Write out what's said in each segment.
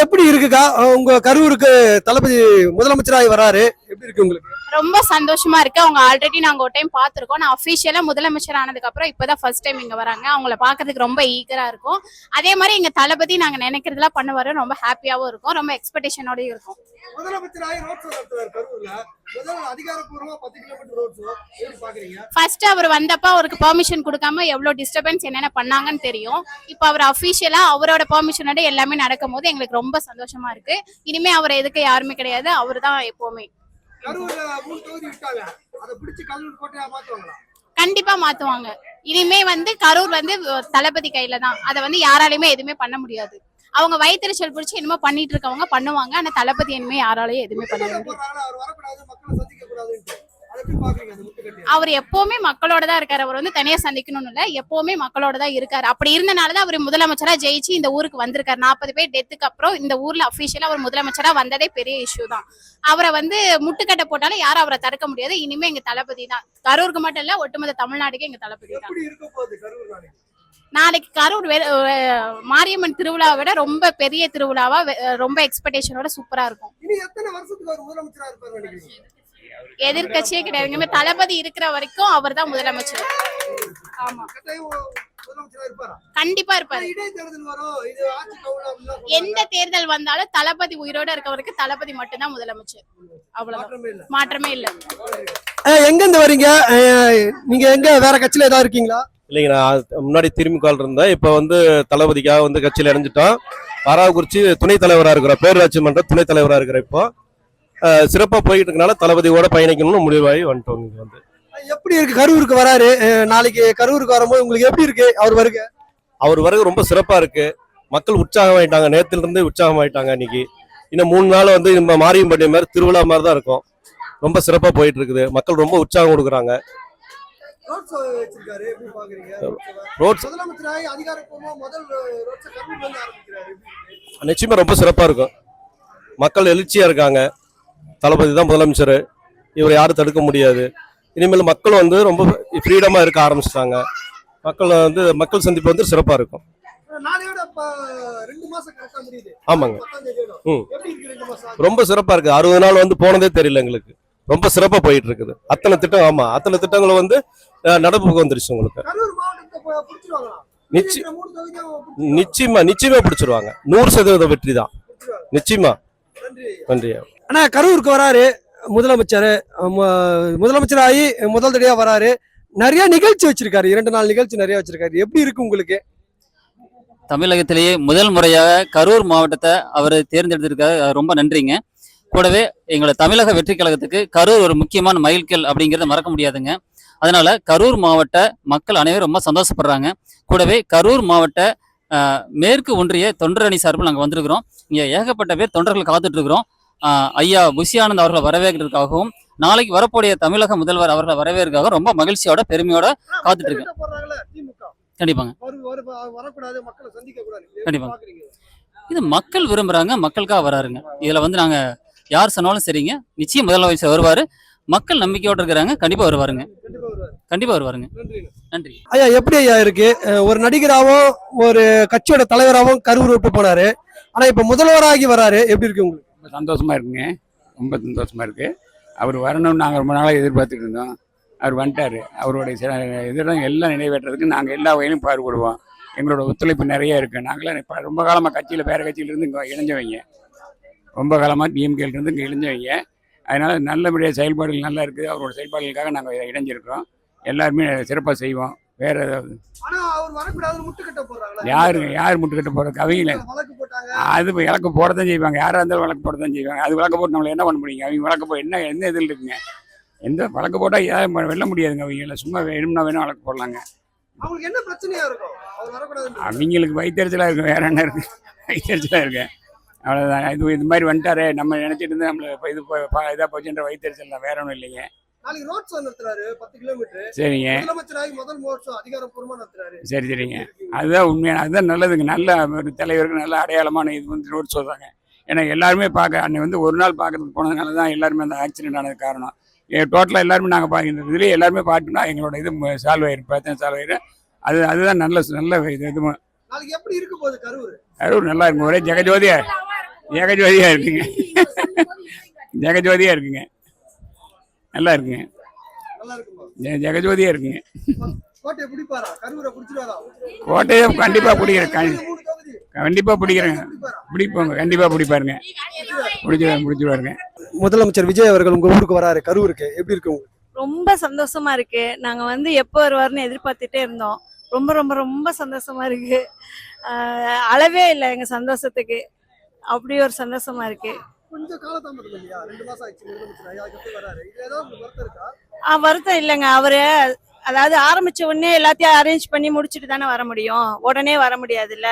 எப்படி இருக்குக்கா உங்க கரூருக்கு தளபதி முதலமைச்சராகி வராரு, எப்படி இருக்கு உங்களுக்கு? ரொம்ப சந்தோஷமா இருக்கு. அவங்க ஆல்ரெடி நாங்க ஒரு டைம் பாத்துருக்கோம். நான் அபிஷியலா முதலமைச்சர் ஆனதுக்கு அப்புறம் இப்பதான் ஃபர்ஸ்ட் டைம் இங்க வராங்க. அவங்கள பாக்குறதுக்கு ரொம்ப ஈகரா இருக்கும். அதே மாதிரி எங்க தளபதி நாங்க நினைக்கிறதெல்லாம் பண்ணுவாரு. ரொம்ப ஹாப்பியாவும் இருக்கும், ரொம்ப எக்ஸ்பெக்டேஷனோடயும் இருக்கும். முதலமைச்சராகி ரோட் ஷோ நடத்துறாரு கரூர்ல. முதல்ல அதிகாரப்பூர்வமா 10 கிலோமீட்டர் ரோட் ஷோ எப்படி பாக்குறீங்க? ஃபர்ஸ்ட் அவர் வந்தப்ப அவருக்கு பெர்மிஷன் கொடுக்காம எவ்வளவு டிஸ்டர்பன்ஸ் என்னென்ன பண்ணாங்கன்னு தெரியும். இப்ப அவர் அபிஷியலா அவரோட பெர்மிஷனோட எல்லாமே நடக்கும் போது எங்களுக்கு ரொம்ப சந்தோஷமா இருக்கு. இனிமே அவர் எதுக்கு யாருமே கிடையாது, அவர் தான் எப்பவுமே. கரூர்ல 3 தொகுதி விட்டாங்க, அதை பிடிச்சு கல்லூர் கோட்டையா மாத்துவாங்களா? கண்டிப்பா மாத்துவாங்க. இனிமே கரூர் தளபதி கையில தான். அதை யாராலையுமே எதுவுமே பண்ண முடியாது. அவங்க வயிற்றுச்சல் பிடிச்சி என்னமோ பண்ணிட்டு இருக்கவங்க பண்ணுவாங்க. ஆனா தளபதி இனிமே யாராலையும் எதுவுமே பண்ண முடியாது. அவர் எப்பவுமே மக்களோட தான் இருக்காரு. அவர் தனியா சந்திக்கணும்னு இல்ல, எப்பவுமே மக்களோட தான் இருக்காரு. அப்படி இருந்தனாலதான் அவர் முதலமைச்சரா ஜெயிச்சு இந்த ஊருக்கு வந்திருக்காரு. 40 பேர் டெத்துக்கு அப்புறம் இந்த ஊர்ல அபிஷியலா அவர் முதலமைச்சரா வந்ததே பெரிய இஷ்யூ தான். அவரை முட்டுக்கட்டை போட்டாலும் யாரும் அவரை தடுக்க முடியாது. இனிமே எங்க தளபதி தான். கரூருக்கு மட்டும் இல்ல, ஒட்டுமொத்த தமிழ்நாட்டுக்கு எங்க தளபதி தான். நாளைக்கு கரூர் மாரியம்மன் திருவிழாவை விட ரொம்ப பெரிய திருவிழாவா, ரொம்ப எக்ஸ்பெக்டேஷனோட சூப்பரா இருக்கும். எதிர்கட்சியே கிடையாது. தளபதி இருக்கிற வரைக்கும் அவர் தான் முதலமைச்சர். ஆமா, கண்டிப்பா இருப்பாரு. எந்த தேர்தல் வந்தாலும் தளபதி உயிரோட இருக்க வரைக்கும் தளபதி மட்டும்தான் முதலமைச்சர். அவ்வளவுதான், மாற்றமே இல்ல. எங்க இருந்து வரீங்க நீங்க? எங்க வேற கட்சியில ஏதாவது இருக்கீங்களா? இல்லைங்க, நான் முன்னாடி திமுக இருந்தேன். இப்போ தளபதிக்காக கட்சியில் இணைஞ்சிட்டோம். பாராகுறிச்சி துணைத் தலைவராக இருக்கிற பேரூராட்சி மன்ற துணைத் தலைவராக இருக்கிற இப்போ சிறப்பாக போயிட்டு இருக்கனால தளபதியோட பயணிக்கணும்னு முடிவாகி வந்துட்டோம். எப்படி இருக்கு கரூருக்கு வராரு? நாளைக்கு கரூருக்கு வரும்போது உங்களுக்கு எப்படி இருக்கு அவர் வருகை? ரொம்ப சிறப்பா இருக்கு. மக்கள் உற்சாகமாயிட்டாங்க, நேரத்துல இருந்தே உற்சாகமாயிட்டாங்க. இன்னைக்கு இன்னும் 3 நாள் நம்ம மாரியம்பட்டி மாதிரி திருவிழா மாதிரி தான் இருக்கும். ரொம்ப சிறப்பா போயிட்டு இருக்குது. மக்கள் ரொம்ப உற்சாகம் கொடுக்குறாங்க. நிச்சயமா ரொம்ப சிறப்பா இருக்கும். மக்கள் எழுச்சியா இருக்காங்க. தளபதி தான் முதலமைச்சர், இவர் யாரும் தடுக்க முடியாது. இனிமேல் மக்கள் ரொம்ப ஃப்ரீடமா இருக்க ஆரம்பிச்சிட்டாங்க. மக்கள் சந்திப்பு சிறப்பா இருக்கும். ஆமாங்க, ரொம்ப சிறப்பா இருக்கு. 60 நாள் போனதே தெரியல எங்களுக்கு. ரொம்ப சிறப்பா போயிட்டு இருக்குது. அத்தனை திட்டம், ஆமா அத்தனை திட்டங்களும் நடப்புக்கு வந்துருச்சு உங்களுக்கு. நிச்சயமா பிடிச்சிருவாங்க. 100% வெற்றி தான். நிச்சயமா. நன்றி. ஆனா கரூருக்கு வராரு முதலமைச்சர். முதலமைச்சராகி முதல் தடவையா வராரு. நிறைய நிகழ்ச்சி வச்சிருக்காரு, 2 நாள் நிகழ்ச்சி நிறைய வச்சிருக்காரு. எப்படி இருக்கு உங்களுக்கு? தமிழகத்திலேயே முதல் முறையாக கரூர் மாவட்டத்தை அவர் தேர்ந்தெடுத்திருக்காரு. ரொம்ப நன்றிங்க. கூடவே எங்களோட தமிழக வெற்றி கழகத்துக்கு கரூர் ஒரு முக்கியமான மைல்கல் அப்படிங்கிறத மறக்க முடியாதுங்க. அதனால கரூர் மாவட்ட மக்கள் அனைவரும் ரொம்ப சந்தோஷப்படுறாங்க. கூடவே கரூர் மாவட்ட மேற்கு ஒன்றிய தொண்டர் அணி சார்பில் நாங்கள் வந்திருக்கிறோம். இங்கே ஏகப்பட்ட பேர் தொண்டர்கள் காத்துட்டு இருக்கிறோம். ஐயா புஷி ஆனந்த் அவர்களை வரவேற்கிறதுக்காகவும் நாளைக்கு வரக்கூடிய தமிழக முதல்வர் அவர்களை வரவேற்காக ரொம்ப மகிழ்ச்சியோட பெருமையோட காத்துட்டு இருக்கேன். கண்டிப்பாங்க, கண்டிப்பாங்க. இது மக்கள் விரும்புறாங்க, மக்களுக்காக வராருங்க. இதுல நாங்க யார் சொன்னாலும் சரிங்க, நிச்சயம் முதலமைச்சர் வருவாரு. மக்கள் நம்பிக்கையோட இருக்கிறாங்க, கண்டிப்பா வருவாருங்க. கண்டிப்பா வருவாருங்க. நன்றி ஐயா. எப்படி ஐயா இருக்கு? ஒரு நடிகராகவும் ஒரு கட்சியோட தலைவராகவும் கரூர் விட்டு போனாரு. ஆனா இப்ப முதல்வராகி வராரு. எப்படி இருக்கு உங்களுக்கு? சந்தோஷமா இருக்குங்க, ரொம்ப சந்தோஷமா இருக்கு. அவர் வரணும்னு நாங்கள் ரொம்ப நாளாக எதிர்பார்த்துட்டு இருந்தோம். அவர் வந்துட்டாரு. அவருடைய இதெல்லாம் எல்லாம் நிறைவேற்றுறதுக்கு நாங்கள் எல்லா வகையிலும் பாடுபடுவோம். எங்களோட ஒத்துழைப்பு நிறைய இருக்குது. நாங்களாம் ரொம்ப காலமாக கட்சியில் வேறு கட்சியிலேருந்து இங்கே இணைஞ்சவங்க, ரொம்ப காலமாக டிஎம்கேலேருந்து இங்கே இணைஞ்சவங்க. அதனால் நல்லபடியாக செயல்பாடுகள் நல்லா இருக்குது. அவரோட செயல்பாடுகளுக்காக நாங்கள் இணைஞ்சிருக்கிறோம். எல்லாருமே சிறப்பாக செய்வோம். வேற ஏதாவது யார் முட்டுக்கட்ட போகிறது? அவங்க அது வழக்கு போடத்தான் செய்வாங்க. யாராக இருந்தாலும் வழக்கு போடத்தான் செய்வாங்க. அது வழக்கு போட்டு நம்மளை என்ன பண்ண முடியுங்க? அவங்க வழக்கு போய் என்ன இதில் இருக்குங்க? எந்த வழக்கு போட்டால் யாரும் வெல்ல முடியாதுங்க. அவங்க சும்மா வேணும்னா வேணும் வழக்கு போடலாங்க. அவங்களுக்கு வயிற்றுச்சலாக இருக்கும், வேற என்ன இருக்கு? வயிற்றுச்சலாக இருக்கு, அவ்வளோதான். இது மாதிரி வந்துட்டாரு நம்ம நினைச்சிட்டு இருந்து நம்மள இது இதாக போச்சுன்ற வயிற்றுச்சல் தான், வேற ஒன்றும் இல்லைங்க. சரிங்க, சரி சரிங்க. அதுதான் உண்மையான, அதுதான் நல்லதுங்க. நல்ல ஒரு தலைவருக்கு நல்ல அடையாளமான இது ரோட் ஷோ தாங்க. ஏன்னா எல்லாருமே பார்க்க அன்னைக்கு ஒரு நாள் பார்க்கறதுக்கு போனதுனால தான் எல்லாருமே அந்த ஆக்சிடென்ட் ஆனது காரணம். டோட்டலாக எல்லாருமே நாங்கள் பார்க்க இதுலேயே எல்லாருமே பார்த்தோம்னா எங்களோட இது சால்வ் ஆயிரும், பிரச்சனை சால்வ் ஆயிரும். அதுதான் நல்ல இது. கரூர் நல்லா இருக்கும், ஒரே ஜெகஜோதியா ஜெகஜோதியா இருக்குங்க. ஜெகஜோதியா இருக்குங்க. நல்லா இருக்குங்க. நல்லா இருக்குமா? ஜெகஜோதியா இருக்குங்க. கோட்டையை பிடிப்பாரா? கரூரை பிடிச்சிருவாரா? கோட்டையை கண்டிப்பா பிடிக்கிறேன். 3 தொகுதி கண்டிப்பா பிடிக்கிறேங்க. பிடிப்போங்க. கண்டிப்பா பிடிப்பாருங்க. பிடிச்சிருவாருங்க. முதலமைச்சர் விஜய் அவர்கள் உங்க ஊருக்கு வராரு, கரூருக்கு. எப்படி இருக்கு உங்களுக்கு? ரொம்ப சந்தோஷமா இருக்கு. நாங்க வந்து எப்போ வருவாருன்னு எதிர்பார்த்துட்டே இருந்தோம். ரொம்ப ரொம்ப ரொம்ப சந்தோஷமா இருக்கு. அளவே இல்லை எங்க சந்தோஷத்துக்கு. அப்படி ஒரு சந்தோஷமா இருக்கு. கொஞ்சம் காலதாமதம் இல்லையா? 2 மாசம் ஆயிடுச்சு முதலமைச்சர் ஆகி, அதுக்கு வராரு. இது ஏதாவது உங்களுக்கு வருத்தம் இருக்கா? வருத்தம் இல்லைங்க. அவரு அதாவது ஆரம்பிச்ச உடனே எல்லாத்தையும் அரேஞ்ச் பண்ணி முடிச்சுட்டு தானே வர முடியும். உடனே வர முடியாதுல்ல.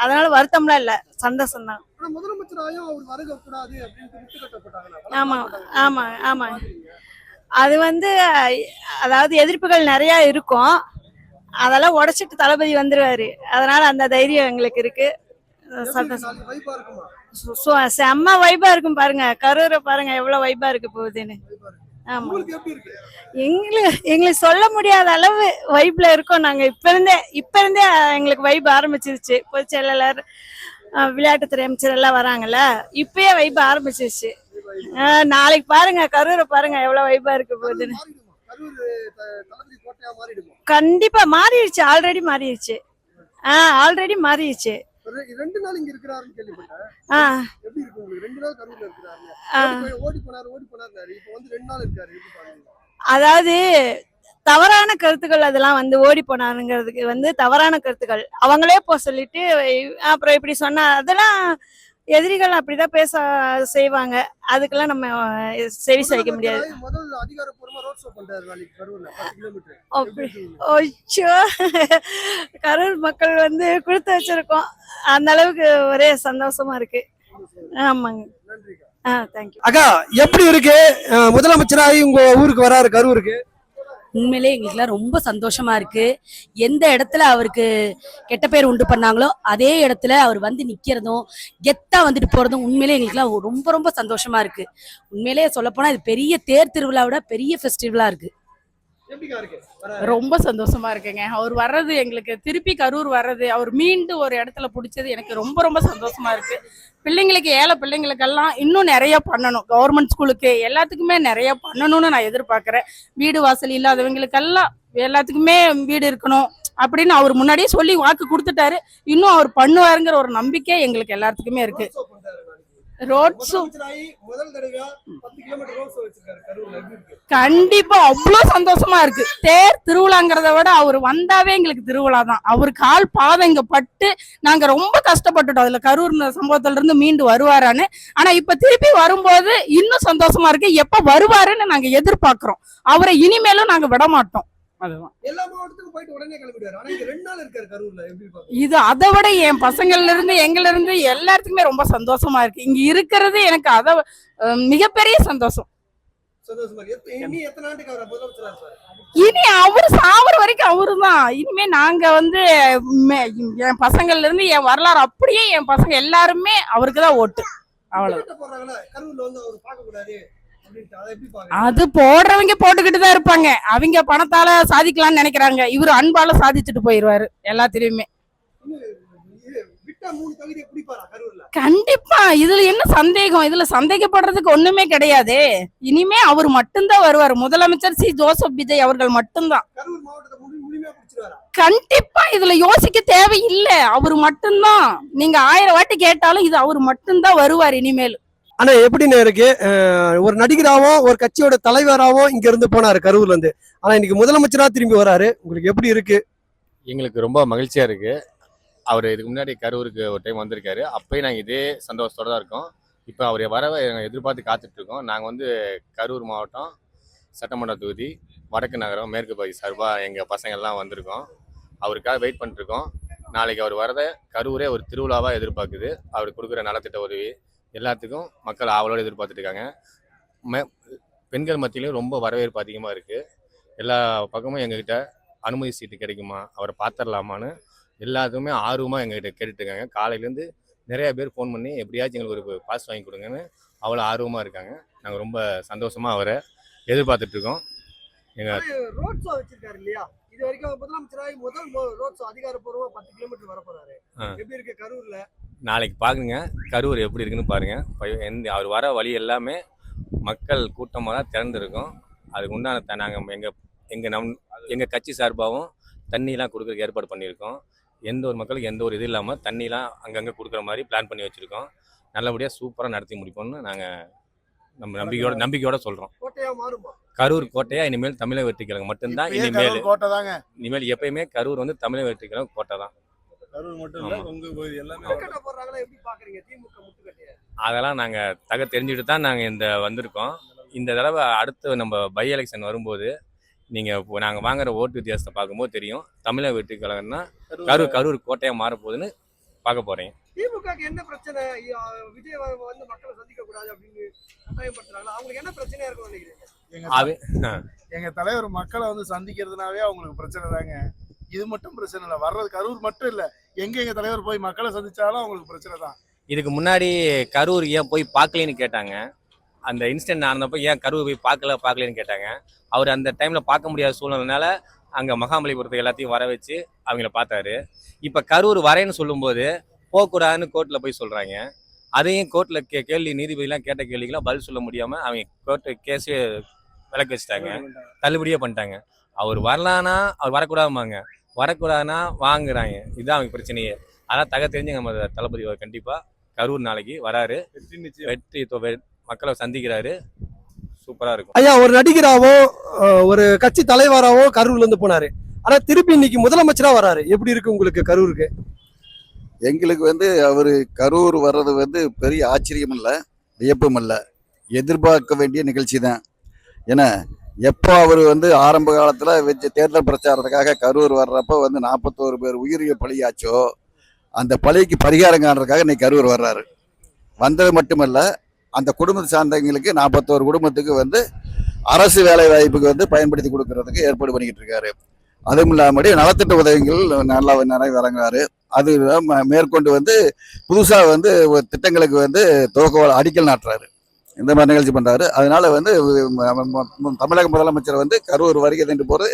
அதனால வருத்தம்லாம் இல்ல, சந்தோஷம் தான். ஆனா முதலமைச்சர் ஆயும் அவர் வருக கூடாது அப்படின்னு விட்டு கட்டப்பட்டாங்க. ஆமா ஆமா ஆமா. அது வந்து அதாவது எதிர்ப்புகள் நிறைய இருக்கும். அதெல்லாம் உடைச்சிட்டு தளபதி வந்துருவாரு. அதனால அந்த தைரியம் எங்களுக்கு இருக்கு. சந்தோஷம். வைபா இருக்குமா? செம்ம வைபா இருக்கும் பாருங்க. கரூரை பாருங்க எவ்வளவு வைபா இருக்கு போகுதுன்னு. ஆமா. உங்களுக்கு எப்படி இருக்கு? எங்களுக்கு சொல்ல முடியாத அளவு வைப்ல இருக்கோம் நாங்க. இப்ப இருந்தே எங்களுக்கு வைப் ஆரம்பிச்சிருச்சு. பொதுச் செயலாளர், விளையாட்டுத்துறை அமைச்சர் எல்லாம் வராங்கல்ல, இப்பயே வைப் ஆரம்பிச்சிருச்சு. நாளைக்கு பாருங்க கரூரை பாருங்க எவ்வளவு வைபா இருக்கு போகுதுன்னு. கண்டிப்பா மாறிடுச்சு. ஆல்ரெடி மாறிடுச்சு. மாறிடுச்சு. 2 நாள் இங்க இருக்கிறாருன்னு கேள்விப்பட்டேன். எப்படி இருக்கு உங்களுக்கு? 2 நாள் கரூர்ல இருக்கிறாரு. ஓடி போனாரு. இப்போ வந்து 2 நாள் இருக்காரு. எப்படி பாருங்க? அதாவது தவறான கருத்துக்கள் அதெல்லாம் வந்து ஓடி போனாருங்கிறதுக்கு வந்து தவறான கருத்துக்கள் அவங்களே சொல்லிட்டு அப்புறம் இப்படி சொன்னா அதெல்லாம் எதிரிகள் அப்படிதான் பேச செய்வாங்க. அதுக்கெல்லாம் நம்ம செவி சாய்க்க முடியாது. முதல் அதிகாரப்பூர்வமா ரோட் ஷோ பண்றாரு நாளைக்கு கரூர்ல 10 கிலோமீட்டர். கரூர் மக்கள் வந்து கொடுத்து வச்சிருக்கோம். அந்த அளவுக்கு ஒரே சந்தோஷமா இருக்கு. ஆமாங்க. தேங்க்யூ. அக்கா எப்படி இருக்கு? முதலமைச்சராகி உங்க ஊருக்கு வராரு, கரூருக்கு. உண்மையிலே எங்களுக்குலாம் ரொம்ப சந்தோஷமா இருக்கு. எந்த இடத்துல அவருக்கு கெட்ட பேர் உண்டு பண்ணாங்களோ அதே இடத்துல அவர் வந்து நிக்கிறதும் கெத்தா வந்துட்டு போறதும் உண்மையிலே எங்களுக்குலாம் ரொம்ப ரொம்ப சந்தோஷமா இருக்கு. உண்மையிலேயே சொல்லப்போனா இது பெரிய தேர் திருவிழாவோட பெரிய ஃபெஸ்டிவலா இருக்கு. ரொம்ப சந்தோஷமா இருக்குங்க. அவர் வர்றது, எங்களுக்கு திருப்பி கரூர் வர்றது, அவர் மீண்டும் ஒரு இடத்துல பிடிச்சது எனக்கு ரொம்ப ரொம்ப சந்தோஷமா இருக்கு. பிள்ளைங்களுக்கு, ஏழை பிள்ளைங்களுக்கெல்லாம் இன்னும் நிறைய பண்ணணும். கவர்மெண்ட் ஸ்கூலுக்கு எல்லாத்துக்குமே நிறைய பண்ணணும்னு நான் எதிர்பார்க்கிறேன். வீடு வாசல் இல்லாதவங்களுக்கெல்லாம் எல்லாத்துக்குமே வீடு இருக்கணும் அப்படின்னு அவர் முன்னாடியே சொல்லி வாக்கு கொடுத்துட்டாரு. இன்னும் அவர் பண்ணுவாருங்கிற ஒரு நம்பிக்கை எங்களுக்கு எல்லாத்துக்குமே இருக்கு. ரோட் ஷோ கண்டிப்பா அவ்வளவு சந்தோஷமா இருக்கு. தேர் திருவிழாங்கிறத விட அவர் வந்தாவே எங்களுக்கு திருவிழா தான். அவர் கால் பாதம் இங்க பட்டு நாங்க ரொம்ப கஷ்டப்பட்டுட்டோம் அதுல கரூர் சம்பவத்துல இருந்து மீண்டு வருவாரான்னு. ஆனா இப்ப திருப்பி வரும்போது இன்னும் சந்தோஷமா இருக்கு. எப்ப வருவாருன்னு நாங்க எதிர்பார்க்கிறோம். அவரை இனிமேலும் நாங்க விட மாட்டோம். அதுதான். எல்லா மாவட்டத்துக்கும் போயிட்டு உடனே கிளம்பிடுவாரு. ஆனா இங்க 2 நாள் இருக்காரு கரூர்ல. எப்படி பாக்குறீங்க? இது அதை விட என் பசங்கள்ல இருந்து எங்கல இருந்து எல்லாத்துக்குமே ரொம்ப சந்தோஷமா இருக்கு. இங்க இருக்கிறது எனக்கு அத மிகப்பெரிய சந்தோஷம். இனி எத்தனை ஆண்டுக்கு அவர் முதலமைச்சரா இருப்பாரு? இனி அவரு சாவர வரைக்கும் அவருதான். இனிமே நாங்க வந்து என் பசங்கள்ல இருந்து என் வரலாறு அப்படியே என் பசங்க எல்லாருமே அவருக்குதான் ஓட்டு. அவ்வளவு. கரூர்ல வந்து அவர் பார்க்க கூடாது. அது போடுறவங்க போட்டுக்கிட்டு தான் இருப்பாங்க. அவங்க பணத்தால சாதிக்கலாம்னு நினைக்கிறாங்க. இவரு அன்பால சாதிச்சுட்டு போயிருவாரு எல்லாத்திலயுமே. கண்டிப்பா. இதுல என்ன சந்தேகம்? இதுல சந்தேகப்படுறதுக்கு ஒண்ணுமே கிடையாது. இனிமே அவர் மட்டும்தான் வருவார். முதலமைச்சர் சி ஜோசப் விஜய் அவர்கள் மட்டும்தான். கண்டிப்பா இதுல யோசிக்க தேவையில்லை. அவரு மட்டும்தான். நீங்க 1000 வாட்டி கேட்டாலும் இது அவரு மட்டும்தான் வருவார் இனிமேல். ஆனா எப்படின்னு இருக்கு? ஒரு நடிகராகவும் ஒரு கட்சியோட தலைவராகவும் இங்க இருந்து போனாரு கரூர்ல இருந்து. ஆனா இன்னைக்கு முதலமைச்சரா திரும்பி வராரு. உங்களுக்கு எப்படி இருக்கு? எங்களுக்கு ரொம்ப மகிழ்ச்சியா இருக்கு. அவர் இதுக்கு முன்னாடி கரூருக்கு ஒரு டைம் வந்திருக்காரு. அப்பயும் நாங்கள் இதே சந்தோஷத்தோட தான் இருக்கோம். இப்போ அவர் வரவை எதிர்பார்த்து காத்துட்டு இருக்கோம். நாங்கள் வந்து கரூர் மாவட்டம் சட்டமன்ற தொகுதி வடக்கு நகரம் மேற்கு பகுதி சார்பாக எங்கள் பசங்கள்லாம் வந்திருக்கோம். அவருக்காக வெயிட் பண்ணிருக்கோம். நாளைக்கு அவர் வரதை கரூரே ஒரு திருவிழாவாக எதிர்பார்க்குது. அவர் கொடுக்குற நலத்திட்ட உதவி எல்லாத்துக்கும் மக்கள் ஆவலோடு எதிர்பார்த்துட்டு இருக்காங்க. பெண்கள் மத்தியிலையும் ரொம்ப வரவேற்பு அதிகமாக இருக்குது. எல்லா பக்கமும் எங்ககிட்ட அனுமதி சீட்டு கிடைக்குமா, அவரை பார்த்துடலாமான்னு எல்லாத்துக்குமே ஆர்வமாக எங்ககிட்ட கேட்டுட்டு இருக்காங்க. காலையிலேருந்து நிறைய பேர் ஃபோன் பண்ணி எப்படியாச்சும் எங்களுக்கு ஒரு பாஸ் வாங்கி கொடுங்கன்னு அவ்வளோ ஆர்வமாக இருக்காங்க. நாங்கள் ரொம்ப சந்தோஷமாக அவரை எதிர்பார்த்துட்டு இருக்கோம். எங்கள் ரோட் ஷோ வச்சிருக்காரு இல்லையா? இது வரைக்கும் முதலமைச்சராக முதல் ரோட் ஷோ அதிகாரப்பூர்வமாக 10 கிலோமீட்டர் வர போறாரு. எப்படி இருக்கு கரூர்ல? நாளைக்கு பாருங்க கரூர் எப்படி இருக்குன்னு பாருங்க. அவர் வர வழி எல்லாமே மக்கள் கூட்டமாக தான் திறந்துருக்கும். அதுக்கு உண்டான நாங்கள் எங்கள் கட்சி சார்பாகவும் தண்ணிலாம் கொடுக்குறதுக்கு ஏற்பாடு பண்ணியிருக்கோம். எந்த ஒரு மக்களுக்கு எந்த ஒரு இது இல்லாமல் தண்ணிலாம் அங்கங்கே கொடுக்குற மாதிரி பிளான் பண்ணி வச்சுருக்கோம். நல்லபடியாக சூப்பராக நடத்தி முடிப்போம்னு நாங்கள் நம்ம நம்பிக்கையோட சொல்கிறோம். கரூர் கோட்டையா இனிமேல் தமிழக வெற்றிக்கழகம் மட்டும்தான். இனிமேல் எப்பயுமே கரூர் வந்து தமிழக வெற்றிக்கழகம் கோட்டை தான். அதெல்லாம் நாங்கள் தெரிஞ்சுட்டு தான் நாங்கள் வந்திருக்கோம். இந்த தடவை அடுத்து நம்ம பை எலெக்ஷன் வரும்போது நாங்கள் வாங்குற ஓட்டு வித்தியாசத்தை பார்க்கும்போது தெரியும் தமிழக வெற்றிக்கழகம்னா கரூர் கோட்டையா மாறப்போகுதுன்னு பார்க்க போறேன். திமுக என்ன பிரச்சனை? விஜய் வந்து மக்களை சந்திக்க கூடாது அப்படின்னு கட்டாயப்படுத்துறாங்க. அவங்களுக்கு என்ன பிரச்சனையா இருக்கும் நினைக்கிறீங்க? எங்க தலைவர் மக்களை வந்து சந்திக்கிறதுனாவே அவங்களுக்கு பிரச்சனை தாங்க. இது மட்டும் பிரச்சனை இல்லை, வர்றது கரூர் மட்டும் இல்லை, எங்க தலைவர் போய் மக்களை சந்திச்சாலும் அவங்களுக்கு பிரச்சனை தான். இதுக்கு முன்னாடி கரூர் ஏன் போய் பார்க்கலன்னு கேட்டாங்க. அந்த இன்சிடென்ட் நடந்தப்போ ஏன் கரூர் போய் பார்க்கலன்னு கேட்டாங்க. அவர் அந்த டைம்ல பார்க்க முடியாத சூழ்நிலைனால அங்க மகாபலிபுரத்தை எல்லாத்தையும் வர வச்சு அவங்கள பார்த்தாரு. இப்ப கரூர் வரேன்னு சொல்லும்போது போகக்கூடாதுன்னு கோர்ட்ல போய் சொல்றாங்க. அதையும் கோர்ட்ல கேள்வி நீதிபதிலாம் கேட்ட கேள்விக்கெல்லாம் பதில் சொல்ல முடியாம அவங்க கோர்ட்டு கேஸே விலக்கு வச்சுட்டாங்க, தள்ளுபடியே பண்ணிட்டாங்க. அவர் வரலான்னா அவர் வரக்கூடாதுன்னா வாங்குறாங்க. இதுதான் அவங்க பிரச்சனையே. அதான் தெரிஞ்சு நம்ம தளபதி கண்டிப்பா கரூர் நாளைக்கு வராரு, வெற்றி மக்களை சந்திக்கிறாரு. சூப்பரா இருக்கும். ஐயா, ஒரு நடிகராவோ ஒரு கட்சி தலைவராவோ கரூர்ல இருந்து போனாரு. ஆனா திருப்பி இன்னைக்கு முதலமைச்சரா வராரு. எப்படி இருக்கு உங்களுக்கு கரூருக்கு? எங்களுக்கு வந்து அவர் கரூர் வர்றது வந்து பெரிய ஆச்சரியம் இல்லை, வியப்பும் இல்லை, எதிர்பார்க்க வேண்டிய நிகழ்ச்சி தான். ஏன்னா எப்போ அவர் வந்து ஆரம்ப காலத்தில் வச்சு தேர்தல் பிரச்சாரத்துக்காக கரூர் வர்றப்போ வந்து 41 பேர் உயிரிய பலியாச்சோ அந்த பலிக்கு பரிகாரம் காணுறதுக்காக இன்னைக்கு கரூர் வர்றாரு. வந்தது மட்டுமல்ல, அந்த குடும்பத்தை சார்ந்தவங்களுக்கு 41 குடும்பத்துக்கு வந்து அரசு வேலை வாய்ப்புக்கு வந்து பயன்படுத்தி கொடுக்கறதுக்கு ஏற்பாடு பண்ணிக்கிட்டு இருக்காரு. அதுவும் இல்லாமல் நலத்திட்ட உதவிகள் நல்லா நிறைய வழங்குறாரு. அது மேற்கொண்டு வந்து புதுசாக வந்து திட்டங்களுக்கு வந்து அடிக்கல் நாட்டுறாரு. இந்த மாதிரி நிகழ்ச்சி பண்றாரு. அதனால வந்து தமிழக முதலமைச்சர் வந்து கரூர் வருகை தந்து போறது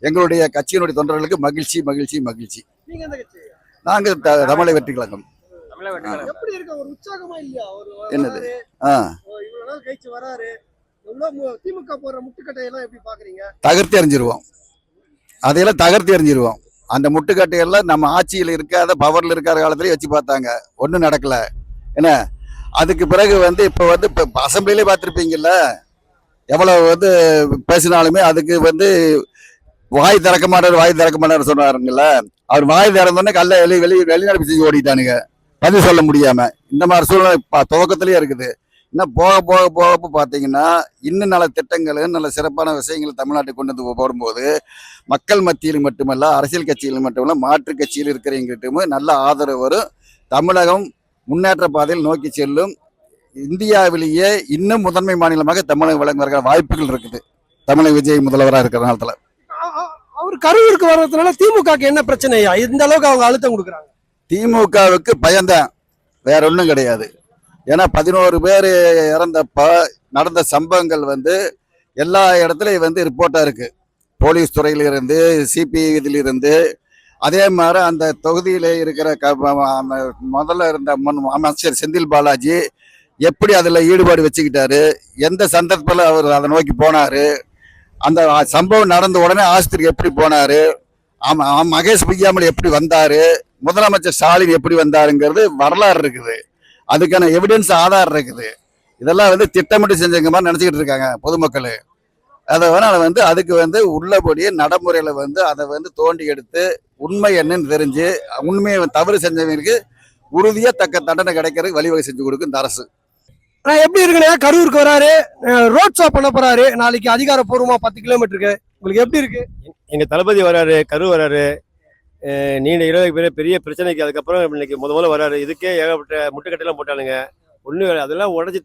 எங்களுடைய கட்சியினுடைய தொண்டர்களுக்கு மகிழ்ச்சி மகிழ்ச்சி மகிழ்ச்சி. நாங்க தமிழக வெற்றி கழகம். என்னது தகர்த்தி எறிஞ்சிருவோம். அதையெல்லாம் தகர்த்தி எறிஞ்சிருவோம். அந்த முட்டுக்கட்டையெல்லாம் நம்ம ஆட்சியில் இருக்காத பவர்ல இருக்கிற காலத்திலேயே வச்சு பார்த்தாங்க, ஒன்றும் நடக்கல. என்ன அதுக்கு பிறகு வந்து இப்போ வந்து இப்போ அசம்பிளிலே பார்த்துருப்பீங்கல்ல, எவ்வளவு வந்து பேசினாலுமே அதுக்கு வந்து வாய் திறக்க மாட்டார் சொன்னாருங்கல்ல. அவர் வாய் திறந்தோடனே வெளிநடப்பு செஞ்சு ஓடிட்டானுங்க, பதில் சொல்ல முடியாம. இந்த மாதிரி சூழ்நிலை துவக்கத்திலேயே இருக்குது. இன்னும் போக போக போக பார்த்தீங்கன்னா இன்னும் நல்ல திட்டங்கள் நல்ல சிறப்பான விஷயங்கள் தமிழ்நாட்டுக்கு கொண்டு வந்து போடும்போது மக்கள் மத்தியில் மட்டுமல்ல, அரசியல் கட்சிகள் மட்டுமல்ல, மாற்று கட்சியில் இருக்கிறவங்கிட்டும் நல்ல ஆதரவு வரும். தமிழகம் முன்னேற்ற பாதையில் நோக்கி செல்லும். இந்தியாவிலேயே இன்னும் முதன்மை மாநிலமாக தமிழகம் விளங்குவதற்கான வாய்ப்புகள் இருக்குது. தமிழக விஜய் முதல்வராக இருக்கிற நேரத்தில் அவர் கரூருக்கு வர்றதுனால திமுகவுக்கு என்ன பிரச்சனையா இந்த அளவுக்கு அவங்க அழுத்தம் கொடுக்குறாங்க? திமுகவுக்கு பயந்தான், வேற ஒன்றும் கிடையாது. ஏன்னா 11 பேர் இறந்தப்ப நடந்த சம்பவங்கள் வந்து எல்லா இடத்துலையும் வந்து ரிப்போர்ட்டாக இருக்கு. போலீஸ் துறையிலிருந்து, சிபிஐ இதிலிருந்து, அதே மாதிரி அந்த தொகுதியில் இருக்கிற முதல்ல இருந்த அமைச்சர் செந்தில் பாலாஜி எப்படி அதில் ஈடுபாடு வச்சுக்கிட்டாரு, எந்த சந்தர்ப்பத்தில் அவர் அதை நோக்கி போனார், அந்த சம்பவம் நடந்த உடனே ஆஸ்பத்திரிக்கு எப்படி போனார், மகேஷ் பொய்யாமல் எப்படி வந்தார், முதலமைச்சர் ஸ்டாலின் எப்படி வந்தாருங்கிறது வரலாறு இருக்குது. அதுக்கான எவிடன்ஸ் ஆதாரம் இருக்குது. இதெல்லாம் வந்து திட்டமிட்டு செஞ்சங்க மாதிரி நினச்சிக்கிட்டு இருக்காங்க பொதுமக்கள். அதனால வந்து அதுக்கு வந்து உள்ளபடியே நடைமுறையில் வந்து அதை வந்து தோண்டி எடுத்து உண்மை என்னன்னு தெரிஞ்சு உண்மையை தவறு செஞ்சவங்களுக்கு உறுதியாக தக்க தண்டனை கிடைக்கிறதுக்கு வழிவகை செஞ்சு கொடுக்கும் இந்த அரசு. நான் எப்படி இருக்குன்னா கரூருக்கு வராரு, ரோட் ஷோ பண்ண போறாரு நாளைக்கு அதிகாரப்பூர்வமா 10 கிலோமீட்டருக்கு. உங்களுக்கு எப்படி இருக்கு? எங்க தளபதி வராரு, கரூர் வராரு, நீண்ட 20 பெரிய பிரச்சனைக்கு அதுக்கப்புறம் இன்னைக்கு முதல்ல வராரு. இதுக்கே ஏகப்பட்ட முட்டுக்கட்டையெல்லாம் போட்டானுங்க, ஒன்றும் அதெல்லாம் உடச்சி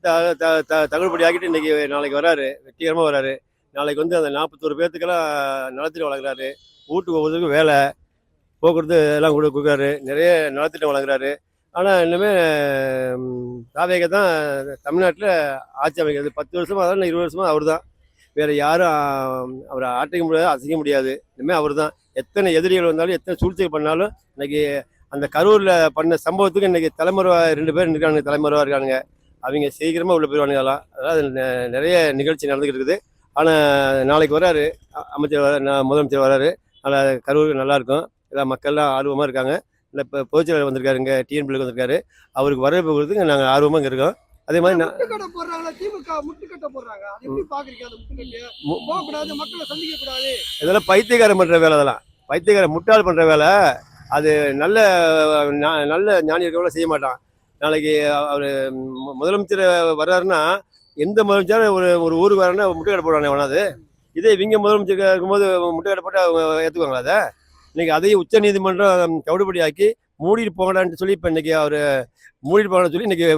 தகவல்படி ஆக்கிட்டு இன்னைக்கு நாளைக்கு வராரு, வெற்றிகரமாக வராரு. நாளைக்கு வந்து அந்த 41 பேர்த்துக்கெல்லாம் நலத்திட்டம் வழங்குறாரு. வீட்டுக்கு ஒவ்வொருத்தருக்கும் வேலை, போக்குவரத்து எல்லாம் கொடுக்குறாரு, நிறைய நலத்திட்டம் வழங்குறாரு. ஆனால் இன்னுமே தாவேக தான் தமிழ்நாட்டில் ஆட்சி அமைக்கிறது. 10 வருஷமாக அதான் 20 வருஷமாக அவர் தான். வேறு யாரும் அவரை ஆட்டிக்க முடியாது, அசைக்க முடியாது. இனிமேல் அவர் தான். எத்தனை எதிரிகள் வந்தாலும், எத்தனை சூழ்ச்சிகள் பண்ணாலும் இன்னைக்கு அந்த கரூர்ல பண்ண சம்பவத்துக்கு இன்னைக்கு தலைமறைவா 2 பேர் இருக்காங்க, தலைமறைவா இருக்கானுங்க. அவங்க சீக்கிரமா உள்ள போயிடுவானுங்க. அதெல்லாம் அதாவது நிறைய நிகழ்ச்சி நடந்துகிட்டு இருக்குது. ஆனா நாளைக்கு வராரு அமைச்சர் முதலமைச்சர் வராரு. அதனால் கரூர் நல்லா இருக்கும். எல்லா மக்கள்லாம் ஆர்வமா இருக்காங்க. இல்லை இப்போ பொதுச்செயலாளர் வந்திருக்காரு, இங்கே டிஎன்பிள்ளைக்கு வந்திருக்காரு. அவருக்கு வரவேற்பு கொடுத்து நாங்கள் ஆர்வமாக இங்கே இருக்கோம். அதே மாதிரி முட்டுக்கட்டை போடுறாங்களா திமுக முட்டுக்கட்டை போடுறாங்க, அது எப்படி பாக்குறீங்க? அந்த முட்டுக்கட்டையை போகக்கூடாது, மக்களை சந்திக்க கூடாது, இதெல்லாம் பைத்தியக்காரன் பண்ற வேலை. அதெல்லாம் பைத்தியக்காரன் முட்டாள் பண்ற வேலை. அது நல்ல நல்ல ஞானி இருக்கவங்கள செய்ய மாட்டான். நாளைக்கு அவர் முதலமைச்சர் வர்றாருன்னா எந்த முதலமைச்சரும் ஒரு ஊருக்கு வராருன்னா முட்டுக்கடை போடுவானே வேணாது. இதே இவங்க முதலமைச்சர் இருக்கும்போது முட்டுக்கடை போட்டு அவங்க ஏற்றுக்குவாங்களா? அதை இன்னைக்கு அதையும் உச்ச நீதிமன்றம் கவுடுபடி ஆக்கி மூடிட்டு போங்கடான்னு சொல்லி இப்போ இன்னைக்கு அவர் மூடிட்டு போங்கன்னு சொல்லி இன்னைக்கு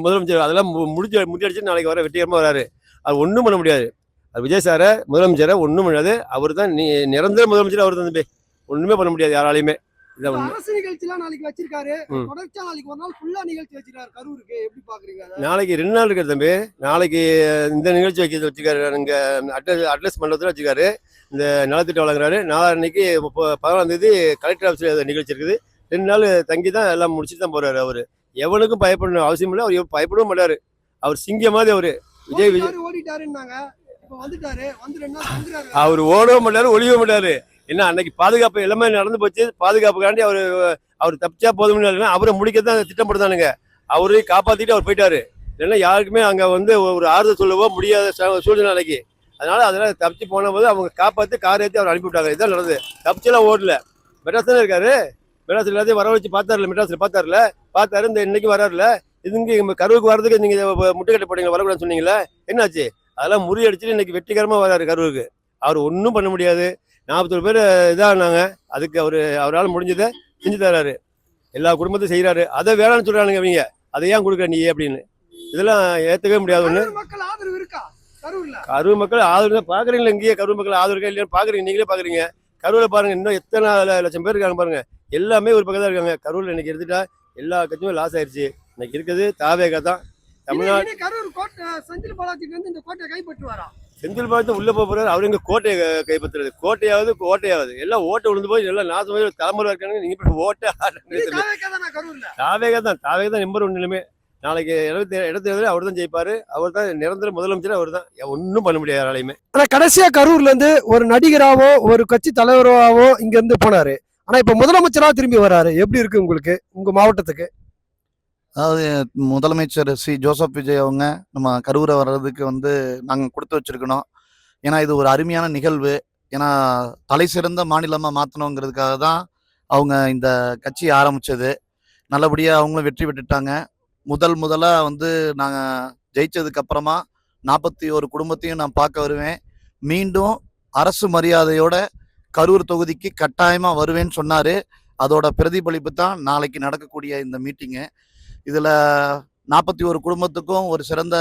முதலமைச்சர் அதெல்லாம் முடிச்சடிச்சு நாளைக்கு வர வெற்றிகரமாக வராரு. அது ஒன்றும் பண்ண முடியாது. அது விஜய் சாரை முதலமைச்சரை ஒன்றும் முடியாது. அவர் தான் நிரந்தர முதலமைச்சர். அவர் தான் ஒன்றுமே பண்ண முடியாது யாராலையுமே. அரசு நிகழ்ச்சிலாம் நாளைக்கு வச்சிருக்காரு. தொடர்ச்சியா நாளைக்கு ஒரு நாள் ஃபுல்லா நிகழ்ச்சி வச்சிருக்காரு கரூருக்கு, எப்படி பாக்குறீங்க? நாளைக்கு 2 நாள் இருக்காரு தம்பி. நாளைக்கு இந்த நிகழ்ச்சி வச்சிருக்காரு, இங்க அட்லஸ் மண்டபத்தில் வச்சிருக்காரு. இந்த நலத்திட்டம் வழங்குறாரு. நாளைக்கு 14ஆம் தேதி கலெக்டர் ஆஃபீஸில் நிகழ்ச்சி இருக்குது. 2 நாள் தங்கி தான் எல்லாம் முடிச்சுட்டு தான் போறாரு. அவரு எவனுக்கும் பயப்படணும் அவசியம் இல்லை. அவர் பயப்படவும் மாட்டாரு. அவர் சிங்க மாதிரி. அவரு விஜய் ஓடிட்டாருன்னாங்க, இப்ப வந்துட்டாரு, வந்து 2 நாள் தங்குறாரு. அவர் ஓடவும் மாட்டாரு, ஒளியவும் மாட்டாரு. என்ன அன்னைக்கு பாதுகாப்பு எல்லாமே நடந்து போச்சு. பாதுகாப்புக்காண்டி அவர் தப்பிச்சா போதும்னு இல்லைன்னா அவரை முடிக்கத்தான் திட்டம் போடுதானுங்க. அவரை காப்பாத்திட்டு அவர் போயிட்டாரு. இல்லைன்னா யாருக்குமே அங்க ஒரு ஆறுதல் சொல்லவோ முடியாத சூழ்நிலை நாளைக்கு. அதெல்லாம் தப்பிச்சு போன போது அவங்க காப்பாற்றி கார் ஏற்றி அவர் அனுப்பிவிட்டாங்க. இதுதான் நடந்தது. தப்பிச்செல்லாம் ஓடல. மெட்ராஸ் தானே இருக்காரு. மெட்ராஸ் எல்லாத்தையும் வர வச்சு பார்த்தாருல, மெட்ராஸில் பார்த்தாரு. இந்த இன்னைக்கு வராருல. இதுங்க கரூருக்கு வர்றதுக்கு நீங்க முட்டுக்கட்டை போட்டீங்க, வரக்கூடாதுன்னு சொன்னீங்களே, என்னாச்சு? அதெல்லாம் முறியடிச்சுட்டு இன்னைக்கு வெற்றிகரமா வராரு கரூருக்கு. அவர் ஒன்றும் பண்ண முடியாது. 41 பேர் இதானாங்க. அதுக்கு அவரால் முடிஞ்சதை செஞ்சு தர்றாரு. எல்லா குடும்பத்தையும் செய்யறாரு. அதை வேளாண் சொல்றானுங்க அவங்க. அதை ஏன் கொடுக்குற நீ அப்படின்னு. இதெல்லாம் ஏற்றவே முடியாது. ஒன்று மக்கள் ஆதரவு இருக்கா கரூர்ல? கரூர் மக்கள் ஆதரவு பாக்குறீங்களா? இங்கேயே கரூர் மக்கள் ஆதரவு இருக்கா இல்லையா பாக்குறீங்க, நீங்களே பாக்குறீங்க. கரூர்ல பாருங்க, இன்னும் எத்தனை லட்சம் பேர் இருக்காங்க பாருங்க. எல்லாமே ஒரு பக்கம் தான் இருக்காங்க. கரூர்ல இன்னைக்கு எடுத்துட்டா எல்லா கட்சியுமே லாஸ் ஆயிடுச்சு. இன்னைக்கு இருக்குது தாவேகா தான். தமிழ்நாடு கரூர் கோட்டை செந்தில் பாலாஜி வந்து இந்த கோட்டையை கைப்பற்றுவாரா? செந்தில் பாலாஜி உள்ள போறாரு. அவரு எங்க கோட்டையை கைப்பற்றுறது? கோட்டையாவது எல்லாம் ஓட்டை விழுந்து போய் எல்லாம் நாசமாக தலைமுறை இருக்காங்க. நீங்க இப்ப ஓட்டை தாவேகா தான் நம்பர் 1 நிலைமை. நாளைக்கு இடத்துல அவர் தான் ஜெயிப்பாரு. அவர் தான் நிரந்தர முதலமைச்சர். அவர் தான் ஒன்றும் பண்ண முடியாது யாராலையுமே. ஆனா கடைசியா கரூர்ல இருந்து ஒரு நடிகராவோ ஒரு கட்சி தலைவராவோ இங்க இருந்து போனாரு. ஆனா இப்ப முதலமைச்சரா திரும்பி வராரு. எப்படி இருக்கு உங்களுக்கு, உங்க மாவட்டத்துக்கு? அதாவது முதலமைச்சர் ஜோசப் விஜய் அவங்க நம்ம கரூரை வர்றதுக்கு நாங்கள் கொடுத்து வச்சிருக்கணும். ஏன்னா இது ஒரு அருமையான நிகழ்வு. ஏன்னா தலை சிறந்த மாநிலமாக மாற்றணுங்கிறதுக்காக தான் அவங்க இந்த கட்சி ஆரம்பிச்சது. நல்லபடியாக அவங்களும் வெற்றி பெற்றுட்டாங்க. முதலாக நாங்கள் ஜெயிச்சதுக்கு அப்புறமா 41 குடும்பத்தையும் நான் பார்க்க வருவேன். மீண்டும் அரசு மரியாதையோட கரூர் தொகுதிக்கு கட்டாயமாக வருவேன்னு சொன்னார். அதோட பிரதிபலிப்பு தான் நாளைக்கு நடக்கக்கூடிய இந்த மீட்டிங்கு. இதில் 41 குடும்பத்துக்கும் ஒரு சிறந்த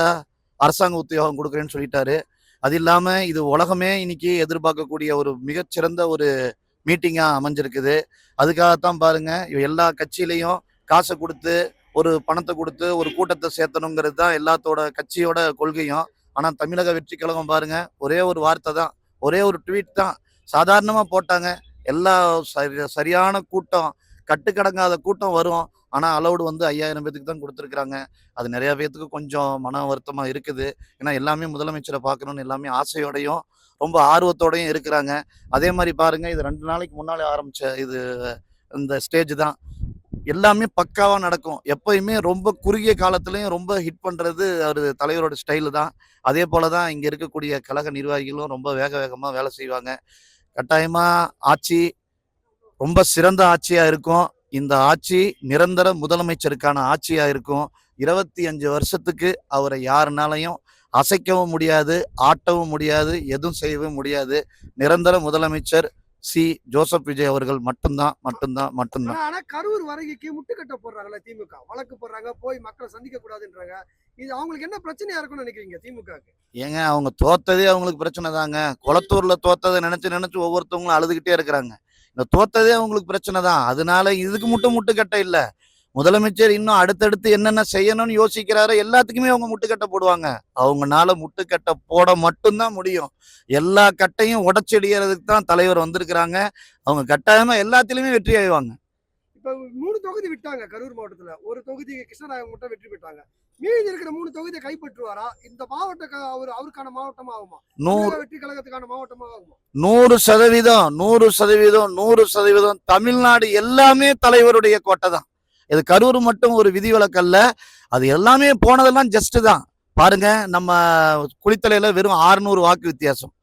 அரசாங்க உத்தியோகம் கொடுக்குறேன்னு சொல்லிட்டாரு. அது இல்லாமல் இது உலகமே இன்னைக்கு எதிர்பார்க்கக்கூடிய ஒரு மிகச்சிறந்த ஒரு மீட்டிங்காக அமைஞ்சிருக்குது. அதுக்காகத்தான் பாருங்க, எல்லா கட்சியிலையும் காசை கொடுத்து ஒரு பணத்தை கொடுத்து ஒரு கூட்டத்தை சேர்த்தணுங்கிறது தான் எல்லாத்தோட கட்சியோட கொள்கையும். ஆனால் தமிழக வெற்றி கழகம் பாருங்க, ஒரே ஒரு வார்த்தை தான், ஒரே ஒரு ட்வீட் தான் சாதாரணமாக போட்டாங்க. எல்லா சரியான கூட்டம், கட்டுக்கடங்காத கூட்டம் வரும். ஆனால் அலௌடு 5000 பேத்துக்கு தான் கொடுத்துருக்குறாங்க. அது நிறைய பேத்துக்கு கொஞ்சம் மன வருத்தமாக இருக்குது. ஏன்னா எல்லாமே முதலமைச்சரை பார்க்கணுன்னு எல்லாமே ஆசையோடையும் ரொம்ப ஆர்வத்தோடையும் இருக்கிறாங்க. அதே மாதிரி பாருங்க, இது 2 நாளைக்கு முன்னாலே ஆரம்பிச்ச இந்த ஸ்டேஜ் தான். எல்லாமே பக்காவாக நடக்கும். எப்பயுமே ரொம்ப குறுகிய காலத்துலையும் ரொம்ப ஹிட் பண்ணுறது அவர் தலைவரோட ஸ்டைலு தான். அதே போல தான் இங்கே இருக்கக்கூடிய கழக நிர்வாகிகளும் ரொம்ப வேகமாக வேலை செய்வாங்க. கட்டாயமாக ஆட்சி ரொம்ப சிறந்த ஆட்சியாக இருக்கும். இந்த ஆட்சி நிரந்தர முதலமைச்சருக்கான ஆட்சியாக இருக்கும். 25 வருஷத்துக்கு அவரை யாருனாலையும் அசைக்கவும் முடியாது, ஆட்டவும் முடியாது, எதுவும் செய்யவும் முடியாது. நிரந்தர முதலமைச்சர் ஜோசப் விஜய் அவர்கள் மட்டும்தான். ஆனா கரூர் வருகைக்கு முட்டுக்கட்டை போடுறாங்கல்ல திமுக, வழக்கு போடுறாங்க, போய் மக்களை சந்திக்க கூடாதுன்றாங்க. இது அவங்களுக்கு என்ன பிரச்சனையா இருக்கும்னு நினைக்கிறீங்க திமுகவுக்கு? ஏங்க, அவங்க தோத்ததே அவங்களுக்கு பிரச்சனை தாங்க. குளத்தூர்ல தோத்ததை நினைச்சு ஒவ்வொருத்தவங்களும் அழுதுகிட்டே இருக்கிறாங்க. இந்த தோத்ததே அவங்களுக்கு பிரச்சனை தான். அதனால இதுக்கு முட்டுக்கட்டை இல்லை. முதலமைச்சர் இன்னும் அடுத்தடுத்து என்னென்ன செய்யணும்னு யோசிக்கிறாரோ எல்லாத்துக்குமே அவங்க முட்டுக்கட்டை போடுவாங்க. அவங்கனால முட்டுக்கட்டை போட மட்டும்தான் முடியும். எல்லா கட்டையும் உடச்செடியறதுக்கு தான் தலைவர் வந்திருக்கிறாங்க. அவங்க கட்டாயமா எல்லாத்திலுமே வெற்றி ஆயிடுவாங்க. இப்ப 3 தொகுதி விட்டாங்க கரூர் மாவட்டத்துல. ஒரு தொகுதி கிருஷ்ணராயன் மட்டும் வெற்றி பெற்றாங்க. மீதி இருக்கிற 3 தொகுதியை கைப்பற்றுவாரா? இந்த மாவட்ட அவருக்கான மாவட்டமா ஆகுமா? 100 வெற்றி கழகத்துக்கான மாவட்டமா ஆகுமா? 100% 100% 100% தமிழ்நாடு எல்லாமே தலைவருடைய கோட்டை தான். இது கரூர் மட்டும் ஒரு விதிவிலக்கல்ல. அது எல்லாமே போனதெல்லாம் ஜஸ்ட் தான். பாருங்க, நம்ம குளித்தலையில வெறும் 600 வாக்கு வித்தியாசம்,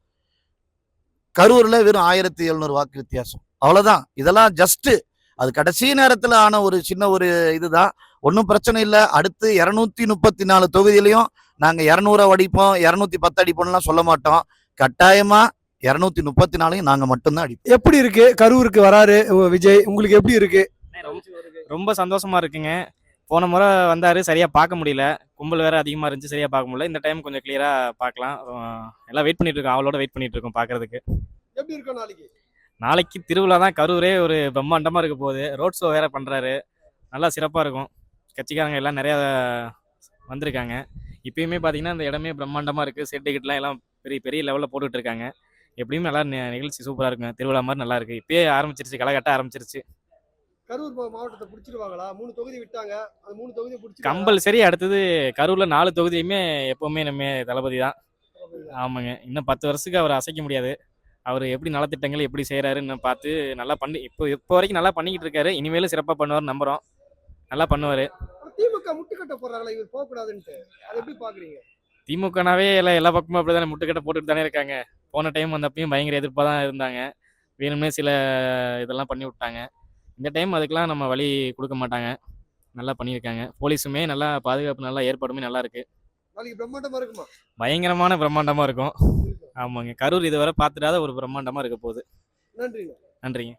கரூர்ல வெறும் 1700 வாக்கு வித்தியாசம், அவ்வளவுதான். இதெல்லாம் ஜஸ்ட் அது கடைசி நேரத்துல ஆன ஒரு சின்ன ஒரு இதுதான். ஒன்றும் பிரச்சனை இல்லை. அடுத்து 234 தொகுதியிலையும் நாங்க 200 அடிப்போம், 210 அடிப்போம்லாம் சொல்ல மாட்டோம். கட்டாயமா 234 நாங்க மட்டும்தான் அடிப்போம். எப்படி இருக்கு கரூருக்கு வராரு விஜய்? உங்களுக்கு எப்படி இருக்கு? ரொம்ப சந்தோஷமா இருக்குங்க. போன முறை வந்தாரு, சரியா பார்க்க முடியல, கும்பல் வேற அதிகமா இருந்துச்சு, சரியா பார்க்க முடியல. இந்த டைம் கொஞ்சம் கிளியரா பார்க்கலாம். எல்லாம் வெயிட் பண்ணிட்டு இருக்கோம், அவளோட வெயிட் பண்ணிட்டு இருக்கோம் பார்க்கறதுக்கு. எப்படி இருக்கும் நாளைக்கு? நாளைக்கு திருவிழா தான், கரூரே ஒரு பிரம்மாண்டமா இருக்க போகுது. ரோட் ஷோ வேற பண்றாரு, நல்லா சிறப்பா இருக்கும். கட்சிக்காரங்க எல்லாம் நிறைய வந்திருக்காங்க. இப்பயுமே பாத்தீங்கன்னா இந்த இடமே பிரம்மாண்டமா இருக்கு. செட் டிக்கெட்லாம் எல்லாம் பெரிய பெரிய லெவல்ல போட்டுட்டு இருக்காங்க. எப்படியும் நல்லா நிகழ்ச்சி சூப்பரா இருக்குங்க. திருவிழா மாதிரி நல்லா இருக்கு. இப்பயே ஆரம்பிச்சிருச்சு, களை கட்ட ஆரம்பிச்சிருச்சு. கரூர் மாவட்டத்தை பிடிச்சிருவாங்களா? 3 தொகுதி விட்டாங்க, அது 3 தொகுதி பிடிச்சி கம்பல்சரி. அடுத்தது கரூர்ல 4 தொகுதியுமே எப்பவுமே நம்ம தளபதி தான். ஆமாங்க, இன்னும் 10 வருஷத்துக்கு அவர் அசைக்க முடியாது. அவர் எப்படி நலத்திட்டங்கள் எப்படி செய்யறாருன்னு பார்த்து நல்லா பண்ணி இப்போ வரைக்கும் நல்லா பண்ணிக்கிட்டு இருக்காரு. இனிமேலும் சிறப்பாக பண்ணுவார், நம்புறோம். நல்லா பண்ணுவாரு. திமுக முட்டுக்கட்ட போறாங்களா இவர் போக கூடாதுன்னு? அதை எப்படி பாக்குறீங்க? திமுகனாவே எல்லா பக்கமும் அப்படிதானே முட்டுக்கட்டை போட்டுட்டு தானே இருக்காங்க. போன டைம் வந்தப்பையும் பயங்கர எதிர்ப்பாக தான் இருந்தாங்க. வேணும்னே சில இதெல்லாம் பண்ணி விட்டாங்க. இந்த டைம் அதுக்கெல்லாம் நம்ம வழி கொடுக்க மாட்டாங்க. நல்லா பண்ணியிருக்காங்க. போலீஸுமே நல்லா பாதுகாப்பு, நல்லா ஏற்பாடுமே நல்லா இருக்கு. நாளைக்கு பிரம்மாண்டமா இருக்குமா? பயங்கரமான பிரம்மாண்டமா இருக்கும். ஆமாங்க, கரூர் இதுவரை பார்த்துடாத ஒரு பிரம்மாண்டமா இருக்க போகுது. நன்றிங்க. நன்றிங்க.